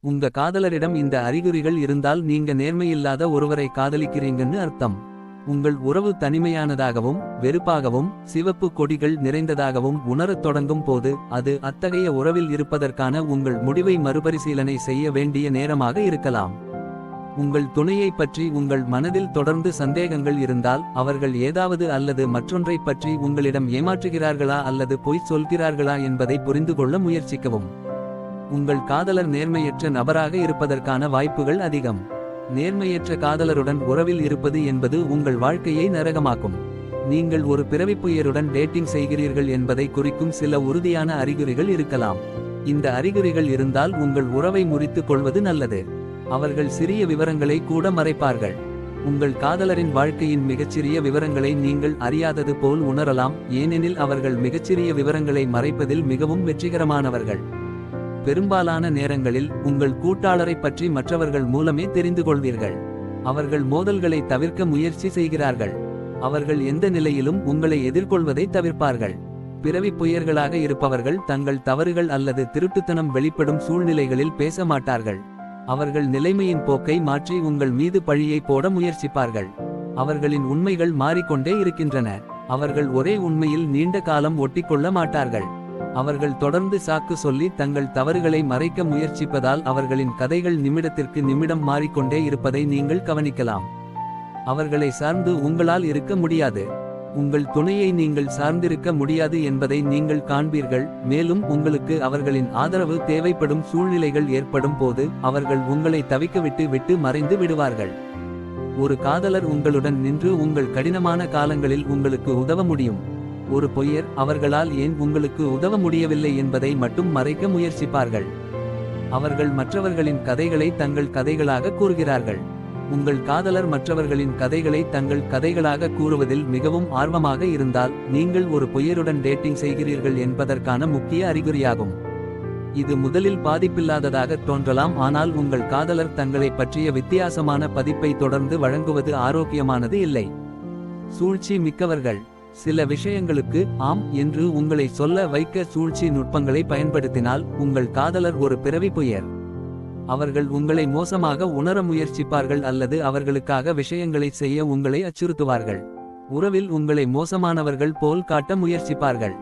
உங்க காதலரிடம் இந்த அறிகுறிகள் இருந்தால் நீங்க நேர்மையில்லாத ஒருவரை காதலிக்கிறீங்கன்னு அர்த்தம். உங்கள் உறவு தனிமையானதாகவும் வெறுப்பாகவும் சிவப்பு கொடிகள் நிறைந்ததாகவும் உணரத் தொடங்கும் போது அது அத்தகைய உறவில் இருப்பதற்கான உங்கள் முடிவை மறுபரிசீலனை செய்ய வேண்டிய நேரமாக இருக்கலாம். உங்கள் துணையை பற்றி உங்கள் மனதில் தொடர்ந்து சந்தேகங்கள் இருந்தால் அவர்கள் ஏதாவது அல்லது மற்றொன்றை பற்றி உங்களிடம் ஏமாற்றுகிறார்களா அல்லது பொய் சொல்கிறார்களா என்பதை புரிந்து கொள்ள முயற்சிக்கவும். உங்கள் காதலர் நேர்மையற்ற நபராக இருப்பதற்கான வாய்ப்புகள் அதிகம். நேர்மையற்ற காதலருடன் உறவில் இருப்பது என்பது உங்கள் வாழ்க்கையை நரகமாக்கும். நீங்கள் ஒரு பிறவிப்புயருடன் டேட்டிங் செய்கிறீர்கள் என்பதை குறிக்கும் சில உறுதியான அறிகுறிகள் இருக்கலாம். இந்த அறிகுறிகள் இருந்தால் உங்கள் உறவை முறித்துக் கொள்வது நல்லது. அவர்கள் சிறிய விவரங்களை கூட மறைப்பார்கள். உங்கள் காதலரின் வாழ்க்கையின் மிகச்சிறிய விவரங்களை நீங்கள் அறியாதது போல் உணரலாம், ஏனெனில் அவர்கள் மிகச்சிறிய விவரங்களை மறைப்பதில் மிகவும் வெற்றிகரமானவர்கள். பெரும்பாலான நேரங்களில் உங்கள் கூட்டாளரைப் பற்றி மற்றவர்கள் மூலமே தெரிந்து கொள்வீர்கள். அவர்கள் மோதல்களை தவிர்க்க முயற்சி செய்கிறார்கள். அவர்கள் எந்த நிலையிலும் உங்களை எதிர்கொள்வதை தவிர்ப்பார்கள். பிறவி புயர்களாக இருப்பவர்கள் தங்கள் தவறுகள் அல்லது திருட்டுத்தனம் வெளிப்படும் சூழ்நிலைகளில் பேச மாட்டார்கள். அவர்கள் நிலைமையின் போக்கை மாற்றி உங்கள் மீது பழியை போட முயற்சிப்பார்கள். அவர்களின் உண்மைகள் மாறிக்கொண்டே இருக்கின்றன. அவர்கள் ஒரே உண்மையில் நீண்ட காலம் ஒட்டிக்கொள்ள மாட்டார்கள். அவர்கள் தொடர்ந்து சாக்கு சொல்லி தங்கள் தவறுகளை மறைக்க முயற்சிப்பதால் அவர்களின் கதைகள் நிமிடத்திற்கு நிமிடம் மாறிக்கொண்டே இருப்பதை நீங்கள் கவனிக்கலாம். அவர்களை சார்ந்து உங்களால் இருக்க முடியாது. உங்கள் துணையை நீங்கள் சார்ந்திருக்க முடியாது என்பதை நீங்கள் காண்பீர்கள். மேலும் உங்களுக்கு அவர்களின் ஆதரவு தேவைப்படும் சூழ்நிலைகள் ஏற்படும் போது அவர்கள் உங்களை தவிக்க விட்டு மறைந்து விடுவார்கள். ஒரு காதலர் உங்களுடன் நின்று உங்கள் கடினமான காலங்களில் உங்களுக்கு உதவ முடியும். ஒரு பொய்யர் அவர்களால் ஏன் உங்களுக்கு உதவ முடியவில்லை என்பதை மட்டும் மறைக்க முயற்சிப்பார்கள். அவர்கள் மற்றவர்களின் கதைகளை தங்கள் கதைகளாக கூறுகிறார்கள். உங்கள் காதலர் மற்றவர்களின் கதைகளை தங்கள் கதைகளாக கூறுவதில் மிகவும் ஆர்வமாக இருந்தால் நீங்கள் ஒரு பொய்யருடன் டேட்டிங் செய்கிறீர்கள் என்பதற்கான முக்கிய அறிகுறியாகும். இது முதலில் பாதிப்பில்லாததாக தோன்றலாம், ஆனால் உங்கள் காதலர் தங்களை பற்றிய வித்தியாசமான பதிப்பை தொடர்ந்து வழங்குவது ஆரோக்கியமானது இல்லை. சூழ்ச்சி மிக்கவர்கள். சில விஷயங்களுக்கு ஆம் என்று உங்களை சொல்ல வைக்க சூழ்ச்சி நுட்பங்களை பயன்படுத்தினால் உங்கள் காதலர் ஒரு பிறவி புயர். அவர்கள் உங்களை மோசமாக உணர முயற்சிப்பார்கள் அல்லது அவர்களுக்காக விஷயங்களை செய்ய உங்களை அச்சுறுத்துவார்கள். உறவில் உங்களை மோசமானவர்கள் போல் காட்ட முயற்சிப்பார்கள்.